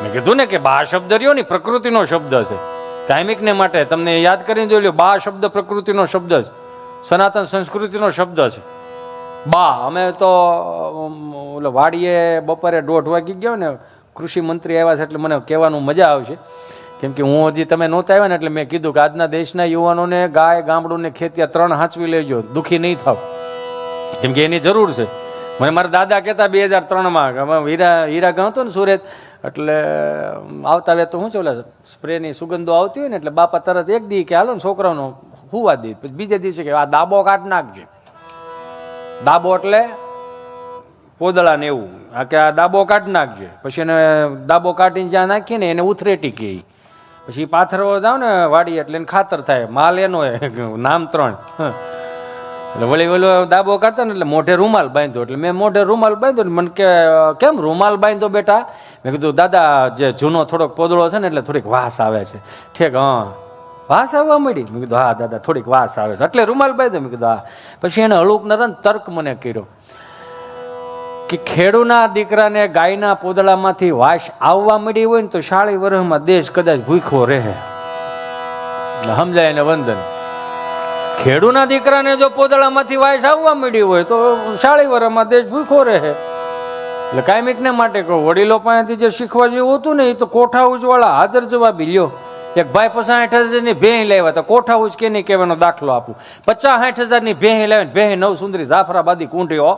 મેં કીધું ને કે બા શબ્દ રહ્યો ને પ્રકૃતિનો શબ્દ છે. કાયમિકને માટે તમને યાદ કરીને જોઈ લો, બા શબ્દ પ્રકૃતિનો શબ્દ છે, સનાતન સંસ્કૃતિનો શબ્દ છે. બા અમે તો ઓલો વાડીએ બપોરે 1:30 વાગી ગયો ને, કૃષિ મંત્રી આવ્યા છે એટલે મને કહેવાનું મજા આવશે, કેમ કે હું હજી તમે નહોતા આવ્યા ને એટલે મેં કીધું કે આજના દેશના યુવાનોને ગાય ગામડું ને ખેતી 3 હાંચવી લેજો, દુઃખી નહીં થાવ, કેમ કે એની જરૂર છે. મને મારા દાદા કહેતા 2003માં હીરા ગામ હતો ને સુરત, એટલે આવતા વે તો શું છે ઓલા સ્પ્રેની સુગંધો આવતી હોય ને એટલે બાપા તરત એક દી કે હાલો ને છોકરાનો હુવા દે, પછી બીજે દિવસે કે આ દાબો કાઢ નાખજે. દાબો એટલે પોદળા ને એવું, આ કે આ દાબો કાઢ નાખજે. પછી એને દાબો કાઢીને જ્યાં નાખીએ ને એને ઉથરેટી કહે, પછી પાથરવા જાવ ને વાડી એટલે એને ખાતર થાય. માલ એનો નામ 3. એટલે વળી વળી દાબો કાઢતા ને એટલે મોઢે રૂમાલ બાંધ્યો, એટલે મેં મોઢે રૂમાલ બાંધ્યો ને મને કે કેમ રૂમાલ બાંધ્યો બેટા? મેં કીધું દાદા જે જૂનો થોડોક પોદળો છે ને એટલે થોડીક વાસ આવે છે. ઠીક, હા વાસ આવવા મળી? મેં કીધું હા દાદા થોડીક વાસ આવે છે એટલે રૂમાલ બાંધ્યો. મેં કીધું હા. પછી એને હળુક નરન તર્ક મને કર્યો કે ખેડૂના દીકરાને ગાયના પોદળામાંથી વાસ આવવા મળી હોય ને તો 40 વર્ષમાં દેશ કદાચ ભૂખ્યો રહે. સમજાય એને વંદન. ખેડૂના દીકરાને જો પોદળામાંથી વાસ આવવા મળી હોય તો 40 વર્ષમાં દેશ ભૂખ્યો રહે. એટલે કાયમિકને માટે કહું, વડીલો પાસેથી જે શીખવા જેવું હતું ને એ તો કોઠા ઉજવાળા હાજર જવાબી લ્યો. એક ભાઈ 50-60 હજારની ભેંસ લાવ્યા હતા, કોઠા ઉજ કે નહીં કહેવાનો દાખલો આપું. 50-60 હજારની ભેંસ લાવે, ભેંસ 9 સુંદરી જાફરાબાદી કુંઠીઓ,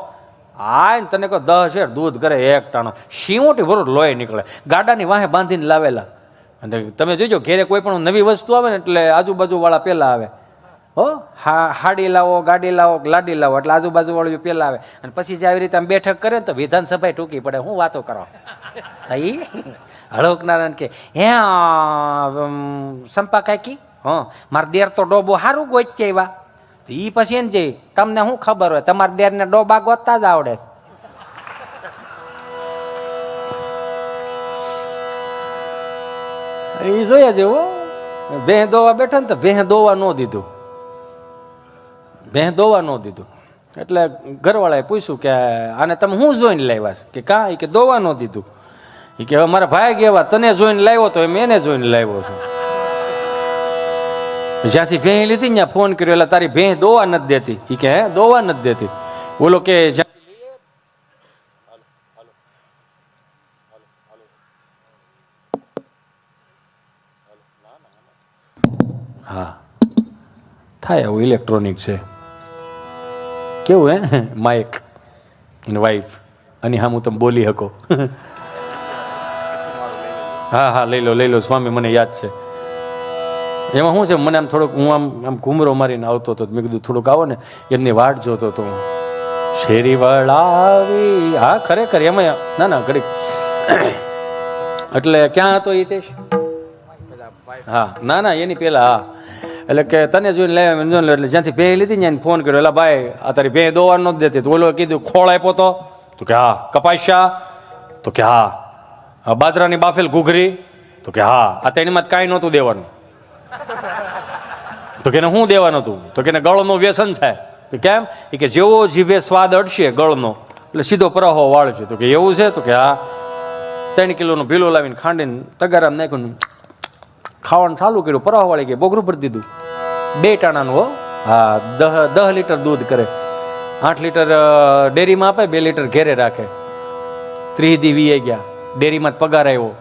આ તને કહો 10 શેર દૂધ કરે, 1 ટાણો શીઓટી ભરો લોહી નીકળે. ગાડાની વાહે બાંધીને લાવેલા. અને તમે જોજો ઘેરે કોઈ પણ નવી વસ્તુ આવે ને એટલે આજુબાજુ વાળા પેલા આવે, હો હાડી લાવો, ગાડી લાવો, લાડી લાવો, એટલે આજુબાજુ વાળું પેલા આવે. અને પછી જે આવી રીતે આમ બેઠક કરે ને તો વિધાનસભા ટૂંકી પડે. હું વાતો કરો હળોક નારાયણ કે હે સંપા કાકી, હા મારા દેર તો ડોબો સારું ગોચે એવા. એ પછી એને જઈ તમને શું ખબર હોય, તમારા દેરને ડોબા ગોતતા જ આવડે છે. એ જોયા જેવો ભેં દોવા બેઠા ને તો ભેં દોવા ન દીધું, ભેં દોવા ન દીધું. એટલે ઘરવાળાએ પૂછ્યું કે આને તમે શું જોઈને લાવ્યા છે? કે કા? એ કે દોવા ન દીધું. એ કે હવે મારા ભાઈ કેવા તને જોઈને લાવ્યો તો એમ એને જોઈને લાવ્યો છું. જ્યાંથી ભેં લીધી ત્યાં ફોન કર્યો, એટલે તારી ભેં દોવા નથી દેતી. એ કે હે દોવા નથી દેતી? બોલો કે હા થાય એવું ઇલેક્ટ્રોનિક છે. કેવું હે માઇક એની વાઈફ અને હા હું તમે બોલી શકો. હા હા લઈ લો સ્વામી, મને યાદ છે. એમાં શું છે, મને આમ થોડુંક હું આમ ઘૂમરો મારીને આવતો હતો. મેં કીધું થોડુંક આવો ને, એમની વાટ જોતો હતો. શેરી વળાવી, હા ખરેખર એમાં ના ઘડીક. એટલે ક્યાં હતો હિતેશ? હા ના એની પેલા. હા એટલે કે તને જોઈને લાવ્યા એટલે જ્યાંથી ભેં લીધી ને એને ફોન કર્યો, એટલે ભાઈ આ તારી ભેં દોવા ન દેતી. તો ઓલો કીધું ખોળ આપ્યો તો કે હા. કપાસ્યા તો કે હા. બાજરાની બાફેલ ઘૂઘરી તો કે હા. આ તેનીમાં કાંઈ નહોતું દેવાનું. તો કે શું દેવાનું હતું? તો કે ગળનું વ્યસન થાય. કેમ? એ કે જેવો જીભે સ્વાદ અડશે ગળનો એટલે સીધો પ્રવાહો વાળશે. તો કે એવું છે? તો કે હા. 3 કિલોનું ભીલું લાવીને ખાંડીને તગારામાં નાખ્યું, ખાવાનું ચાલુ કર્યું, પ્રવાહ વાળી ગઈ, બોગરું ભરી દીધું. 2 ટાણાનું હો. હા 10 લીટર દૂધ કરે. 8 લીટર ડેરીમાં આપે, 2 લીટર ઘેરે રાખે. 30 દી વીએ ગયા, ડેરીમાં જ પગાર આવ્યો.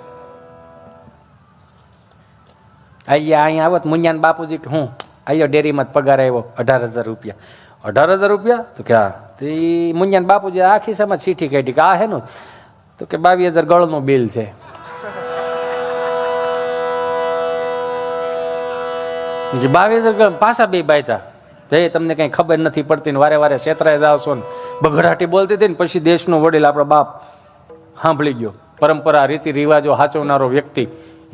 અહીંયા આવત મુંજાન બાપુજી કે હું આયો ડેરીમાં જ પગાર આવ્યો 18,000 રૂપિયા. 18,000 રૂપિયા? તો કે હા. તો એ મુંજાન બાપુજી આખી સમજ ચીઠી કાઢી કે આ હેનું? તો કે 22,000 ગળનું બિલ છે. કે 22,000 પાછા 2 બાયતા. એ તમને કઈ ખબર નથી પડતી ને વારે વારે છેતરાઈ જાવ છો ને બઘડાટી બોલતી હતી ને. પછી દેશનો વડીલ આપણો બાપ સાંભળી ગયો, પરંપરા રીતિ રિવાજો સાચવનારો વ્યક્તિ,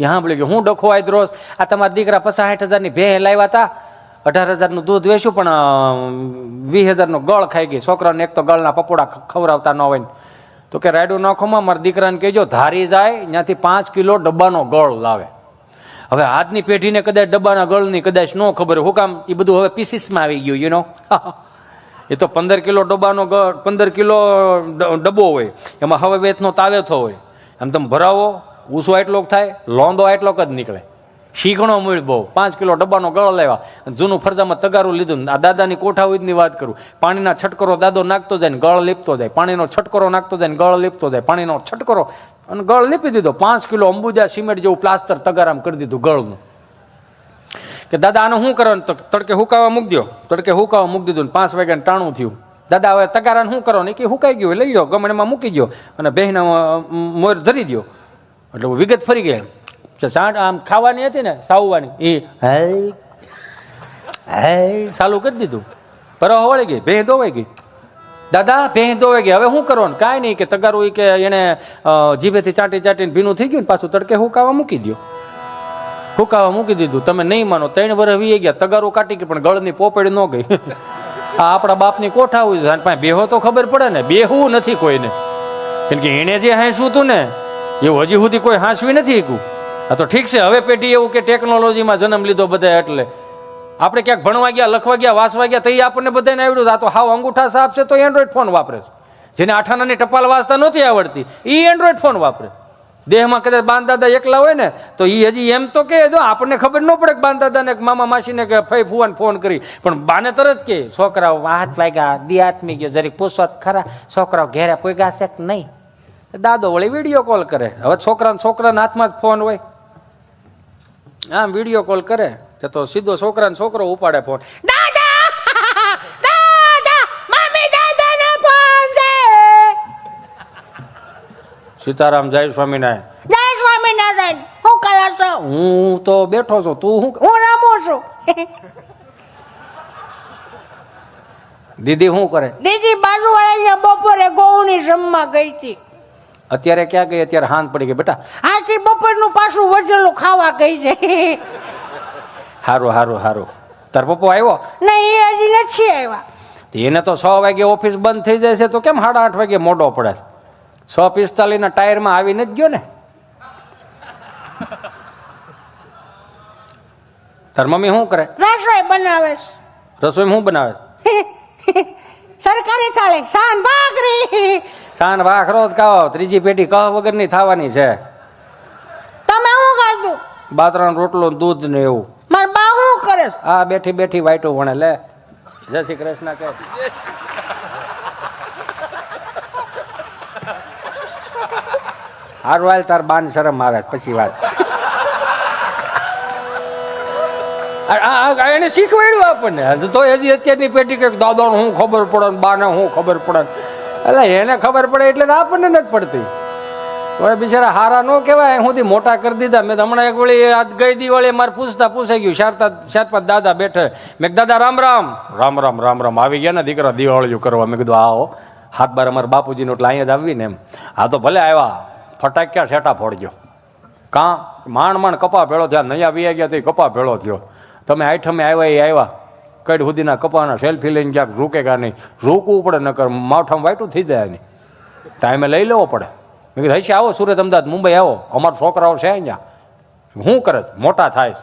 એ સાંભળી ગયો. હું ડખો આજ રોજ આ તમારા દીકરા 50-60 હજારની ભેં લાવ્યા હતા, 18,000નું દૂધ વેચ્યું પણ 20,000નો ગળ ખાઈ ગઈ. છોકરાને એક તો ગળના પપોડા ખવડાવતા ન હોય. તો કે રાયડું નાખોમાં મારા દીકરાને કહેજો ધારી જાય ત્યાંથી 5 કિલો ડબ્બાનો ગળ લાવે. હવે આજની પેઢીને કદાચ ડબ્બાના ગળની કદાચ ન ખબર હોય. હું કામ? એ બધું હવે પીસીસમાં આવી ગયું, યુ નો. એ તો 15 કિલો ડબ્બાનો ગળ, 15 કિલો ડબ્બો હોય, એમાં હવે વેચનો તાવેથો હોય. એમ તમે ભરાવો ઊંસો એટલોક થાય, લોંદો એટલોક જ નીકળે. શીખણો મૂળ બહુ, 5 કિલો ડબ્બાનો ગળો લેવા, જૂનું ફરજામાં તગારું લીધું. આ દાદાની કોઠાઉદની વાત કરું, પાણીના છટકરો દાદો નાખતો જાય ને ગળ લીપતો જાય, પાણીનો છટકરો નાખતો જાય ને ગળ લીપતો જાય, પાણીનો છટકરો અને ગળ લીપી દીધો. 5 કિલો અંબુજા સિમેન્ટ જેવું પ્લાસ્ટર તગારામ કરી દીધું ગળનું. કે દાદા આનું શું કરવાનું? તો તડકે હુકાવા મૂકી દો. તડકે હુકાવા મૂકી દીધું. 5 વાગ્યાને ટાણું થયું. દાદા હવે તગારાને શું કરવાનું? કે હુકાઈ ગયું, લઈ લો ગમણમાં મૂકી દો અને બહેના મોર ધરી દો. એટલે વિગત ફરી ગયા. ચાટ આમ ખાવાની હતી ને સાવવાની, એ હાય હાય ચાલુ કરી દીધું. પરવા વળી ગઈ, ભેં ધોવાઈ ગઈ. દાદા ભેં ધોવાઈ ગઈ, હવે શું કરવાનું? કાંઈ નહીં, કે તગારું કે એને જીભેથી ચાટી ચાટીને ભીનું થઈ ગયું ને પાછું તડકે હુકાવા મૂકી દો. હુકાવા મૂકી દીધું. તમે નહીં માનો, 3 વર્ષ વી ગયા, તગારું કાઢી ગઈ પણ ગળની પોપડી ન ગઈ. આ આપણા બાપની કોઠા હોય છે, બેહો તો ખબર પડે ને, બેહવું નથી કોઈને. કેમ કે એણે જે હાંસવું હતું ને એવું હજી સુધી કોઈ હાંસવી નથી શક્યું. આ તો ઠીક છે, હવે પેઢી એવું કે ટેકનોલોજીમાં જન્મ લીધો બધા, એટલે આપણે ક્યાંક ભણવા ગયા, લખવા ગયા, વાંચવા ગયા તો એ આપણને બધાને આવડ્યું. આ તો હાવ અંગૂઠા સાફ છે તો એન્ડ્રોઈડ ફોન વાપરે છે. જેને 8 આનાની ટપાલ વાંચતા નહોતી આવડતી એ એન્ડ્રોઈડ ફોન વાપરે. દેહમાં કદાચ બાંદાદા એકલા હોય ને તો એ હજી એમ તો કે જો આપણને ખબર ન પડે કે બાંદાદાને મામા માસીને કે ફઈ ફુવાને ફોન કરી, પણ બાને તરત કે છોકરાઓ હાથ વાગ્યા, દી હાથમી ગયો, જરીક પૂછો ખરા છોકરાઓ ઘેરે પોગ્યા છે કે નહીં. દાદો વળી વિડીયો કોલ કરે. હવે છોકરાના હાથમાં જ ફોન હોય, આમ વિડીયો કોલ કરે તો સીધો છોકરાને છોકરો ઉપાડે ફોન. દાદા દાદા મમ્મી દાદાનો ફોન છે. સીતારામ, જય સ્વામિનારાયણ. જય સ્વામિનારાયણ. હું કરો છો? હું તો બેઠો છું, તું શું? હું રમું છું. દીદી શું કરે? દીદી બાજુવાળા બપોરે ગોળની જમવા ગઈ હતી. અત્યારે ક્યાં ગઈ? અત્યારે હાંજ પડી ગઈ બેટા. આથી બપોરનું પાછું વધેલું ખાવા ગઈ છે. હારું હારું હારું. તાર પપ્પો આવ્યો? નહીં, એ હજી નથી આવ્યા. એને તો 6 વાગે ઓફિસ બંધ થઈ જાય છે તો કેમ 8:30 વાગે મોડો પડે? 6:45 ના ટાયરમાં આવીને જ ગયો ને. તાર મમ્મી શું કરે? રસોઈ બનાવે છે. રસોઈ શું બનાવે? સરકારી થાળી, સાન ભાખરી. સાન ભાખરો જ ખાઓ, ત્રીજી પેટી કહ વગરની થવાની છે. તમે શું ખાધું? બાજરાનો રોટલો, દૂધ ને એવું. મારા બા શું કરે છે? આ બેઠી બેઠી વાઈટું ભણે. લે જય શ્રી કૃષ્ણ કે. હારું હાલ, તાર બાન શરમ આવે પછી વાત. એને શીખવાડ્યું આપણને તો હજી અત્યારની પેટી કે દાદાને શું ખબર પડે, બાને શું ખબર પડે. એટલે એને ખબર પડે એટલે આપણને નથી પડતી. હવે બિચારા હારા ન કહેવાય, સુધી મોટા કરી દીધા. મેં હમણાં એક વળી ગઈ દિવાળી મારે પૂછાઈ ગયું, 4-5 દાદા બેઠે. મેં દાદા રામ રામ. રામ રામ રામ રામ. આવી ગયા ને દીકરા દિવાળીઓ કરવા. મેં કીધું આવો 7-12 અમારા બાપુજીનો એટલે અહીંયા જ આવી ને એમ. હા તો ભલે આવ્યા, ફટાક્યા સેટા ફોડજો. કાં માંડ કપા ભેળો થયા, નયા વી ગયા તો કપા ભેળો થયો. તમે આઈઠમે આવ્યા એ આવ્યા, કઈ સુધીના કપાના સેલ્ફી લઈને ક્યાંક રૂકે કા નહીં. રોકવું પડે, નકર માવઠામાં વાઈટું થઈ જાય નહીં. ટાઈમે લઈ લેવો પડે. મેં કીધું હશે આવો સુરત, અમદાવાદ, મુંબઈ આવો, અમારા છોકરાઓ છે અહીંયા. શું કરે? મોટા થાય.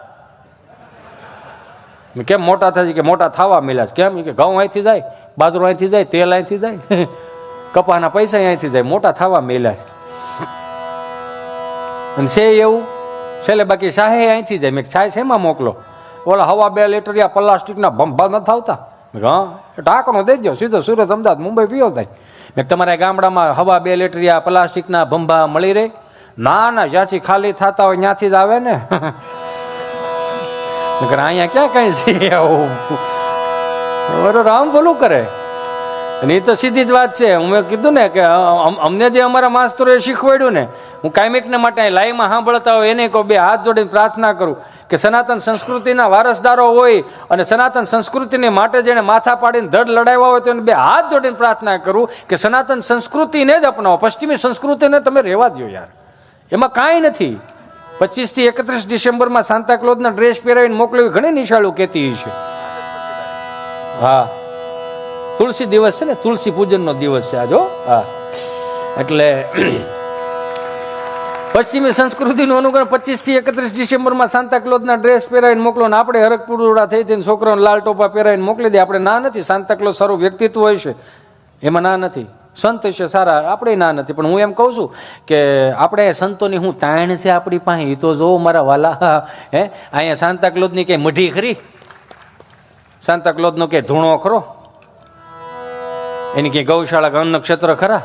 કેમ મોટા થાય? કે મોટા થવા મળ્યા છે. કેમ? કે ઘઉં અહીંથી જાય, બાજરો અહીંથી જાય, તેલ અહીંથી જાય, કપાના પૈસા અહીંથી જાય, મોટા થવા મળ્યા છે. અને છે એવું છેલ્લે બાકી શાહે અહીંથી જાય. મેં છાય શેમાં મોકલો? ઓલા હવા 2 લીટરિયા પ્લાસ્ટિકના ભંભા નથી આવતા? હા, ઢાંકણો દઈ દો, સીધો સુરત, અમદાવાદ, મુંબઈ પીઓ થાય. મેં તમારા ગામડામાં હવા 2 લીટરિયા પ્લાસ્ટિકના ભંભા મળી રહે? ના ના, જ્યાંથી ખાલી થતા હોય ત્યાંથી જ આવે ને. અહીંયા ક્યાં કઈ છે આવું? રામ ભલું કરે. અને એ તો સીધી જ વાત છે. હું કીધું ને કે અમને જે અમારા માસ્તરોએ શીખવાડ્યું ને, હું કાયમિકને માટે લાઈવમાં સાંભળતા હોય એને કહું, 2 હાથ જોડીને પ્રાર્થના કરું કે સનાતન સંસ્કૃતિના વારસદારો હોય અને સનાતન સંસ્કૃતિને માટે જેને માથા પાડીને ધડ લડાવ્યા હોય તો એને 2 હાથ જોડીને પ્રાર્થના કરું કે સનાતન સંસ્કૃતિને જ અપનાવો, પશ્ચિમી સંસ્કૃતિને તમે રહેવા દો યાર. એમાં કાંઈ નથી. 25 થી 31 ડિસેમ્બરમાં સાન્તાક્લોઝના ડ્રેસ પહેરાવીને મોકલવી ઘણી નિશાળું કહેતી છે. હા, તુલસી દિવસ છે ને, તુલસી પૂજનનો દિવસ છે આજો. હા, એટલે પશ્ચિમી સંસ્કૃતિનું અનુકરણ 25 થી 31 ડિસેમ્બરમાં સાન્તાક્લોઝના ડ્રેસ પહેરાવીને મોકલો ને આપણે હરકપુરડા થઈ થઈને છોકરાઓને લાલ ટોપા પહેરાવીને મોકલી દે. આપણે ના નથી. સાન્તાક્લોઝ સારું વ્યક્તિત્વ હોય છે, એમાં ના નથી. સંત છે સારા, આપણે ના નથી, પણ હું એમ કહું છું કે આપણે સંતોની હું તાણ છે આપણી પાસે, એ તો જો મારા વાલા. હે અહીંયા સાંતાક્લોઝની કે મઢી ખરી? સાંતાક્લોઝનો કે ધૂણો ખરો? એની કે ગૌશાળા કે અન્ન નક્ષત્ર ખરા?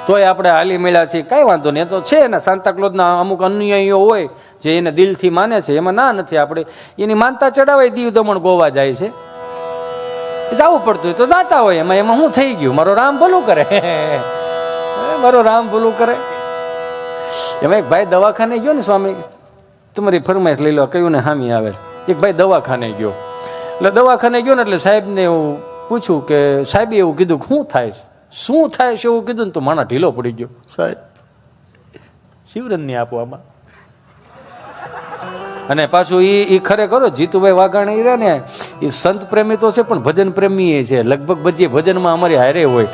તોય આપણે હાલી મળ્યા છીએ, કાંઈ વાંધો નહીં. એ તો છે ને સાંતાક્લોઝના અમુક અનુયાયીઓ હોય જે એને દિલથી માને છે, એમાં ના નથી. આપણે એની માનતા ચડાવાય દીવ દમણ ગોવા જાય છે, જવું પડતું હોય તો જાતા હોય. એમાં હું થઈ ગયું, મારો રામ ભલું કરે, મારો રામ ભલું કરે. એમાં એક ભાઈ દવાખાને ગયો ને, સ્વામી તમારી ફરમાઈશ લઈ લો, કયું ને હામી આવે. એક ભાઈ દવાખાને ગયો, એટલે દવાખાને ગયો ને એટલે સાહેબને એવું પૂછ્યું કે સાહેબે એવું કીધું કે શું થાય છે એવું કીધું ને તો માણા ઢીલો પડી ગયો. સાહેબ શિવરંજની આપો આમાં. અને પાછું એ ખરેખર જીતુભાઈ વાઘાણી રહ્યા ને, એ સંત પ્રેમી તો છે પણ ભજન પ્રેમી છે. લગભગ બધી ભજનમાં અમારી હારે હોય,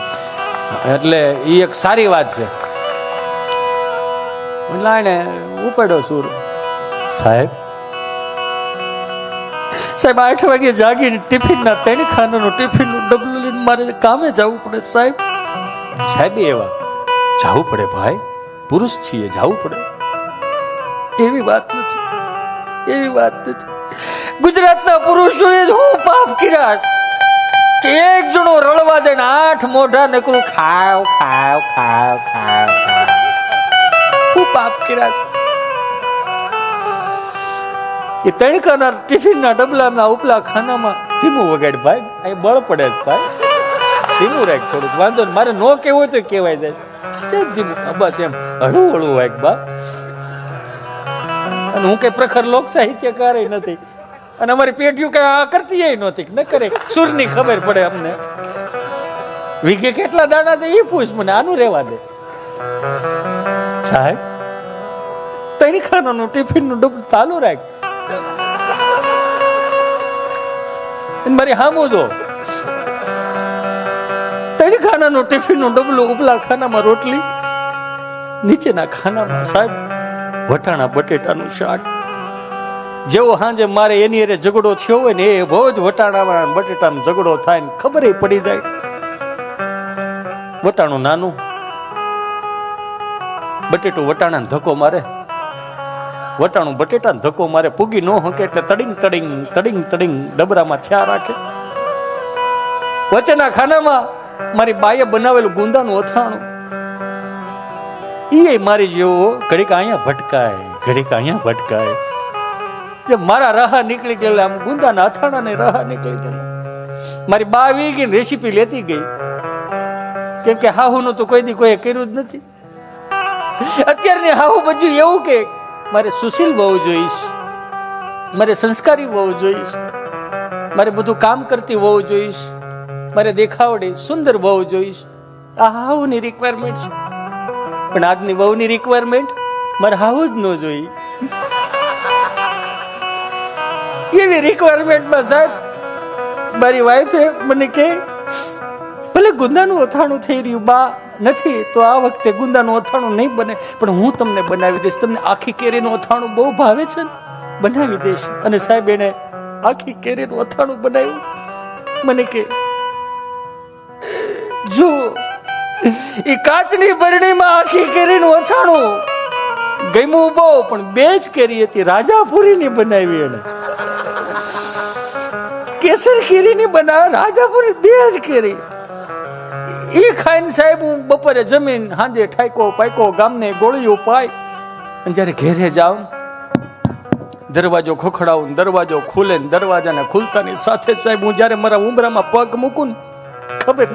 એટલે એ એક સારી વાત છે. એટલે એને ઉપાડ્યો સુર. સાહેબ 8 વાગે જાગીને ટિફિનના 3 ખાનાનું ટિફિનનું ડબલું લઈને મારે કામે જવું પડે. સાહેબ એવા જવું પડે ભાઈ, પુરુષ છીએ, જવું પડે. એવી વાત નથી. ગુજરાતના પુરુષોએ જ હું પાપ કર્યા કે એક જણો રળવા દે ને 8 મોઢા નકરું ખાવ. હું પાપ કર્યા છે. એ 3 ખાના ટિફિનના ડબલાના ઉપલા ખાનામાં ધીમું વગાડ ભાઈ, અહીં બળ પડે છે ભાઈ, ધીમું રાખ થોડુંક, વાંધો ને. મારે નો કેવું તો કહેવાય જાય છે ધીમું, બસ એમ હળવું વાગ બા. અને હું કઈ પ્રખર લોક સાહિત્યકાર નથી, અને અમારી પેઢીઓ કઈ આ કરતી નહોતી, ન કરે. સુરની ખબર પડે અમને. વીઘે કેટલા દાણા દે એ પૂછ મને, આનું રહેવા દે. સાહેબ 3 ખાનાનું ટિફિનનું ડબ્બું ચાલુ રાખ. મારી હામો જો 3 ખાનાનું ટિફિનનું ડબલું, ઉપલા ખાનામાં રોટલી, નીચેના ખાનામાં સાહેબ વટાણા બટેટાનું શાક. જેવો સાંજે મારે એની હારે ઝઘડો થયો હોય ને, એ બહુ જ વટાણા બટેટાનો ઝઘડો થાય ને ખબર પડી જાય. વટાણું નાનું, બટેટું વટાણાને ધક્કો મારે, વટાણું બટેટાને ધક્કો મારે, પૂગી ન હકે એટલે તડિંગ ડબરામાં થયા રાખે. વચ્ચેના ખાનામાં મારી બાઈએ બનાવેલું ગુંદાનું અથાણું, એ મારી જેવો ઘડીક અહીંયા ભટકાય. જે મારા રાહા નીકળી ગયેલા, આમ ગુંદાના અથાણાને રાહા નીકળી ગયેલા. મારી બા આવી ગઈ, રેસીપી લેતી ગઈ, કેમ કે હાહુનું તો કોઈ દી કોઈ કર્યું જ નથી. અત્યારની હાહુ બધું એવું કે મારે સુશીલ બહુ જોઈશ, મારે સંસ્કારી બહુ જોઈશ, મારે બધું કામ કરતી બહુ જોઈશ, મારે દેખાવડી સુંદર બહુ જોઈશ. આ હાહુની રિક્વાયરમેન્ટ છે. પણ આજની બહુની રિક્વાયરમેન્ટ મારે હાવું જ ન જોઈ. એવી રિક્વાયરમેન્ટમાં સાહેબ મારી વાઈફે મને કહે ભલે ગુંદાનું અથાણું થઈ રહ્યું બા નથી તો આ વખતે ગુંદાનું અથાણું નહીં બને, પણ હું તમને બનાવી દઈશ. તમને આખી કેરીનું અથાણું બહુ ભાવે છે ને, બનાવી દઈશ. અને સાહેબ એને આખી કેરીનું અથાણું બનાવ્યું. મને કે જો એ કાચની બરણીમાં આખી કેરીનું અથાણું ગમ્યું બહુ, પણ 2 જ કેરી હતી, રાજાપુરીની બનાવી. એને કેસર કેરીની બનાવે, રાજાપુરી 2 જ કેરી. એ ખાઈને સાહેબ હું બપોરે જમીન, હાંજે ઠાઈકો પાઈકો ગામને ગોળીઓ પાય. અને જ્યારે ઘેરે જાઉં, દરવાજો ખખડાવું, દરવાજો ખુલે, દરવાજાને ખુલતાની સાથે સાહેબ હું જ્યારે મારા ઉંબરામાં પગ મૂકું ખબર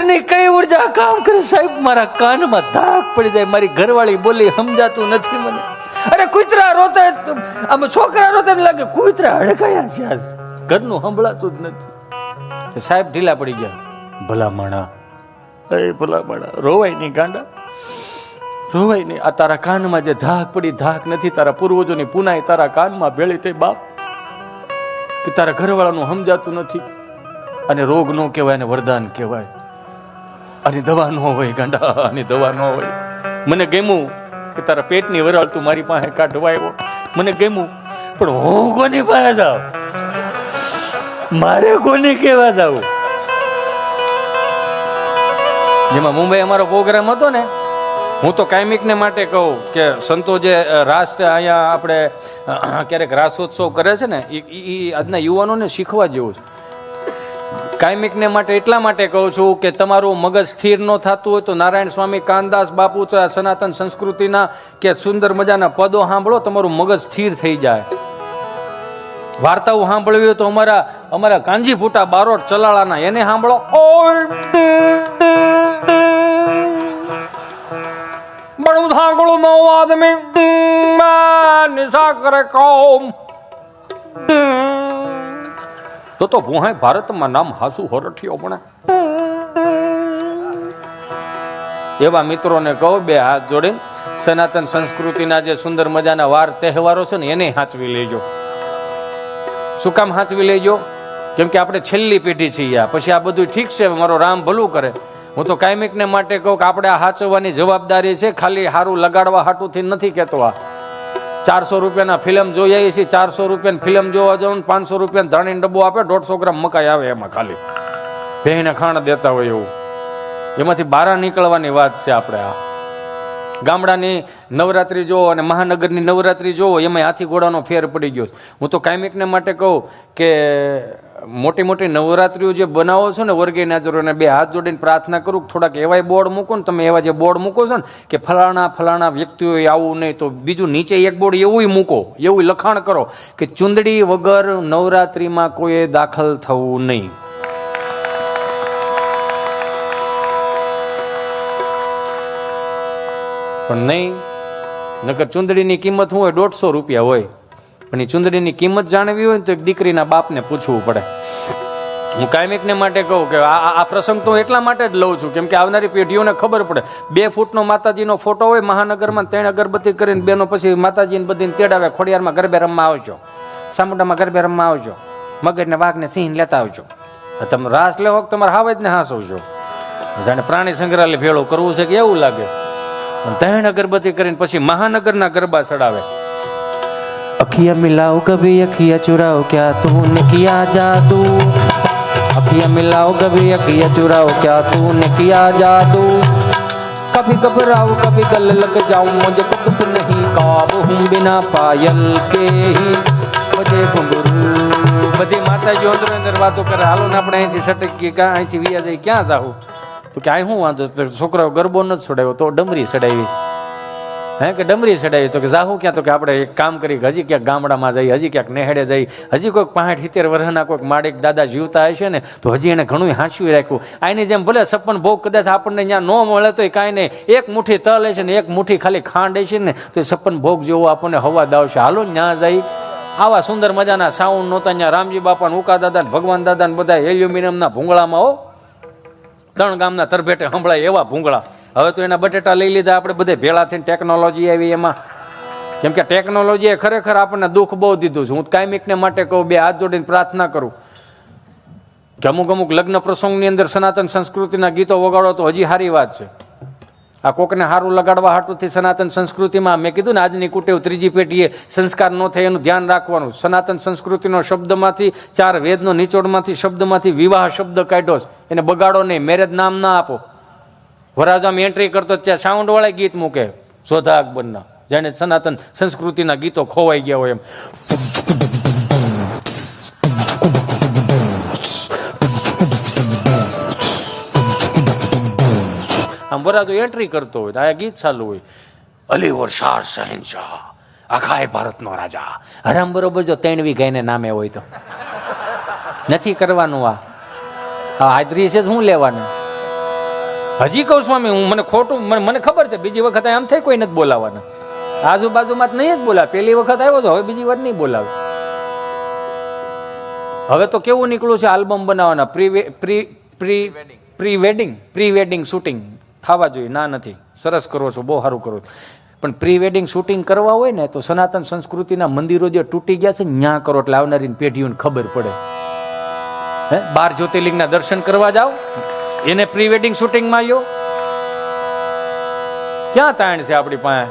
નહીં કઈ ઉર્જા કામ કરે સાહેબ, મારા કાનમાં ધાક પડી જાય. મારી ઘરવાળી બોલી સમજાતું નથી મને. અરે કૂતરા રોતા, આમ છોકરા રોતા એમ લાગે કૂતરા હડકાયા છે, ઘરનું સંભળાતું જ નથી. સાહેબ ઢીલા પડી ગયા. ભલામણા રોવાય નહીં ગાંડા, રોવાય નહીં. આ તારા કાનમાં જે ધાક પડી, ધાક નથી, તારા પૂર્વજોની પુનાઈ તારા કાનમાં ભેળી થઈ બાપ, કે તારા ઘરવાળાનું સમજાતું નથી. અને રોગ નો કહેવાય ને વરદાન કહેવાય. આની દવા ન હોય ગાંડા, આની દવા ન હોય. મને ગમ્યું કે તારા પેટની વરાળ તું મારી પાસે કાઢવા આવ્યો, મને ગમ્યું, પણ હું કોની પાસે જાઉં? મારે કોને કહેવા જવું? જેમાં મુંબઈ અમારો પ્રોગ્રામ હતો ને, હું તો કાયમિકને માટે કહું કે સંતો જે રાસ અહીંયા આપણે ક્યારેક રાસોત્સવ કરે છે ને, એ આજના યુવાનોને શીખવા જેવું છે. કાયમિકને માટે એટલા માટે કહું છું કે તમારું મગજ સ્થિર ન થતું હોય તો નારાયણ સ્વામી, કાનદાસ બાપુ, સનાતન સંસ્કૃતિના કે સુંદર મજાના પદો સાંભળો, તમારું મગજ સ્થિર થઈ જાય. વાર્તાઓ સાંભળવી હોય તો અમારા કાંજી ફૂટા બારોટ ચલાળાના એને સાંભળો. બડું થાકડું નો આદમી નિશા કરે કોમ તો ભૂહાય ભારતમાં નામ હાસુ હોરઠિયો પણ. એવા મિત્રોને કહો, બે હાથ જોડીને સનાતન સંસ્કૃતિના જે સુંદર મજાના વાર તહેવારો છે ને એને સાચવી લેજો. શું કામ સાચવી લેજો? કેમ કે આપણે છેલ્લી પેઢી છીએ. પછી આ બધું ઠીક છે, મારો રામ ભલું કરે. હું તો કાયમિકને માટે કહું કે આપણે આ સાચવવાની જવાબદારી છે. ખાલી સારું લગાડવા હાટુથી નથી કહેતો. આ 400 રૂપિયાના ફિલ્મ જોઈ આવી છે. 400 રૂપિયાની ફિલ્મ જોવા જાવ ને 500 રૂપિયાનો ધાણીનો ડબ્બો આપે, 150 ગ્રામ મકાઈ આવે એમાં, ખાલી ભેંને ખાણ દેતા હોય એવું. એમાંથી બહાર નીકળવાની વાત છે. આપણે આ ગામડાની નવરાત્રી જોવો અને મહાનગરની નવરાત્રી જોવો, એમાં હાથી ઘોડાનો ફેર પડી ગયો. હું તો કાયમિકને માટે કહું કે મોટી મોટી નવરાત્રીઓ જે બનાવો છો ને ઓર્ગેનાઇઝરોને બે હાથ જોડીને પ્રાર્થના કરું, થોડાક એવાય બોર્ડ મૂકો ને તમે. એવા જે બોર્ડ મૂકો છો ને કે ફલાણા વ્યક્તિઓએ આવું નહીં, તો બીજું નીચે એક બોર્ડ એવું મૂકો, એવું લખાણ કરો કે ચુંદડી વગર નવરાત્રીમાં કોઈએ દાખલ થવું નહીં. પણ નહીં, નકર ચુંદડીની કિંમત શું હોય? 150 રૂપિયા હોય. પણ એ ચુંદડીની કિંમત જાણવી હોય તો એક દીકરીના બાપને પૂછવું પડે. હું કાયમિકને માટે કહું કે આ પ્રસંગ તો એટલા માટે જ લઉં છું કેમ કે આવનારી પેઢીઓને ખબર પડે. 2 ફૂટનો માતાજીનો ફોટો હોય મહાનગરમાં, 3 અગરબત્તી કરીને બેનો પછી માતાજીને બધીને તેડાવે, ખોડિયારમાં ગરબે રમવા આવજો, સામુંડામાં ગરબે રમવા આવજો, મગજને વાઘને સિંહ લેતા આવજો. તમે રાસ લેવો તમારે હાવ જ ને હાસવજો. જાણે પ્રાણી સંગ્રહાલય ભેળું કરવું છે કે એવું લાગે. 3 અગરબત્તી કરીને પછી મહાનગરના ગરબા ચડાવે. अखियां मिलाओ कभी अखियां चुराओ क्या तूने किया जादू, अखियां मिलाओ कभी अखियां चुराओ क्या तूने किया जादू, कभी घबराओ कभी गले लग जाऊं मुझे खुद नहीं काबू हूं बिना पायल के ही बजे घुंघरू. बधी माताजीઓ અંદર વાતો કરે, હાલો ને આપણે અહીંથી સટકી અહીંથી વિયા જાય, ક્યાં જાવું? તો કે આ શું વાંધો? છોકરાઓ ગરબો નથી છોડાવ્યો તો ડમરી ચડાવીશ. હે કે ડમરી ચડાવી? તો કે જાહું ક્યાં? તો કે આપણે એક કામ કરી, હજી ક્યાંક ગામડામાં જઈ, હજી ક્યાંક નેહડે જઈ, હજી કોઈક 60-70 વર્ષના કોઈક માડિક દાદા જીવતા હશે ને તો હજી એને ઘણું હાંચવી રાખ્યું. આની જેમ ભલે 56 ભોગ કદાચ આપણને ત્યાં ન મળે તો કાંઈ નહીં, એક મુઠ્ઠી તલ હશે ને એક મુઠ્ઠી ખાલી ખાંડ હશે ને તો એ 56 ભોગ જેવો આપણને હવા દાવશે. હાલો ને ત્યાં જઈ. આવા સુંદર મજાના સાઉન્ડ નહોતા ત્યાં રામજી બાપા, ઉકા દાદા, ભગવાન દાદા ને બધા એલ્યુમિનિયમના ભૂંગળામાં, 3 ગામના તરભેટે સંભળાય એવા ભૂંગળા. હવે તો એના બટેટા લઈ લીધા આપણે બધે ભેળા થઈને, ટેકનોલોજી આવી એમાં. કેમ કે ટેકનોલોજીએ ખરેખર આપણને દુઃખ બહુ દીધું છે. હું કાયમિકને માટે કહું, બે હાથ જોડીને પ્રાર્થના કરું કે અમુક લગ્ન પ્રસંગની અંદર સનાતન સંસ્કૃતિના ગીતો વગાડો તો હજી સારી વાત છે. આ કોકને સારું લગાડવા હાટુથી સનાતન સંસ્કૃતિમાં મેં કીધું ને આજની કુટેવ 3જી પેઢીએ સંસ્કાર ન થાય એનું ધ્યાન રાખવાનું. સનાતન સંસ્કૃતિનો શબ્દમાંથી 4 વેદનો નિચોડમાંથી શબ્દમાંથી વિવાહ શબ્દ કાઢ્યો છે, એને બગાડો નહીં. મેરેજ નામ ના આપો. વરાજામાં એન્ટ્રી કરતો ત્યાં સાઉન્ડ વાળા ગીત મૂકે, શોધા અકબરના, જેને સનાતન સંસ્કૃતિના ગીતો ખોવાઈ ગયા હોય એમ. આમ વરાજો એન્ટ્રી કરતો હોય તો આ ગીત ચાલુ હોય, અલી ઓર શાહ શહેનશાહ, આખાય ભારતનો રાજા. હરામ બરોબર જો 3 વીઘાને નામે હોય તો નથી કરવાનું. આ હાજરી છે શું લેવાનું? હજી કહું સ્વામી, હું મને ખોટું, મને ખબર છે બીજી વખત આમ થાય કોઈ નથી બોલાવાના. આજુબાજુમાં જ નહીં જ બોલાવે. પહેલી વખત આવ્યો તો હવે બીજી વાર નહીં બોલાવે. હવે તો કેવું નીકળ્યું છે, આલ્બમ બનાવવાના, પ્રી વેડિંગ શૂટિંગ થવા જોઈએ. ના નથી, સરસ કરો છો, બહુ સારું કરો છો, પણ પ્રી વેડિંગ શૂટિંગ કરવા હોય ને તો સનાતન સંસ્કૃતિના મંદિરો જે તૂટી ગયા છે ત્યાં કરો, એટલે આવનારી પેઢીઓને ખબર પડે. 12 જ્યોતિર્લિંગના દર્શન કરવા જાઓ, એને પ્રી વેડિંગ શૂટિંગમાં આવ્યો. ક્યાં તાણ છે આપણી પાસે?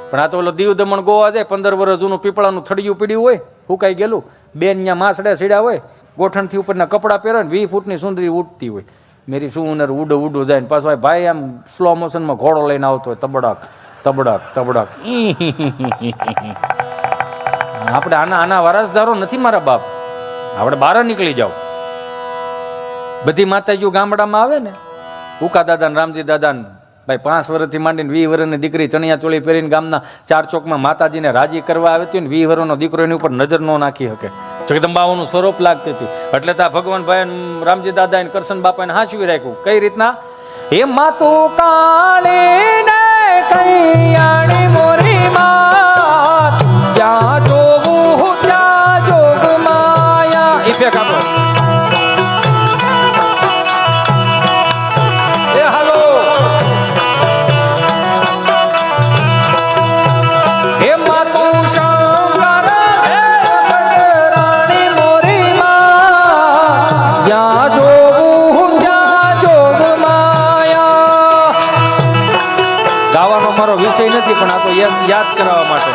પણ આ તો ઓલો દીવ દમણ ગોવા જાય, 15 વર્ષ જૂનું પીપળાનું થડિયું પીડ્યું હોય, હુકાઈ ગયેલું, બેન ત્યાં માસડે સીડા હોય, ગોઠણથી ઉપરના કપડાં પહેરો ને 20 ફૂટની સુંદરી ઉડતી હોય, મેરી સુનર ઉડો ઉડો જાય ને પાછો ભાઈ આમ સ્લો મોશનમાં ઘોડો લઈને આવતો હોય, તબડક તબડક તબડક. આપણે આના વારસદારો નથી મારા બાપ, આપણે બહાર નીકળી જાઓ. બધી માતાજીઓ ગામડામાં આવે ને, ઉકા દાદા ને રામજી દાદા ને ભાઈ 5 વર્ષથી માંડીને 20 વર્ષની દીકરી ચણિયા ચોળી પહેરીને ગામના 4 ચોકમાં માતાજીને રાજી કરવા આવે છે ને 20 વર્ષનો દીકરો એની ઉપર નજર ન નાખી શકે. જગદંબાઓનું સ્વરૂપ લાગતી હતી. એટલે ત્યાં ભગવાન ભાઈ રામજી દાદા ને કરશન બાપાને હાંચવી રાખ્યું. કઈ રીતના? હે માતુ કાળી ને કૈયાણી મોરી માં, ત્યાં જોવું ત્યાં જોગ માયા. ઇફેક્ટ આપો. ગાવાનો મારો વિષય નથી, પણ આ તો યાદ કરાવવા માટે.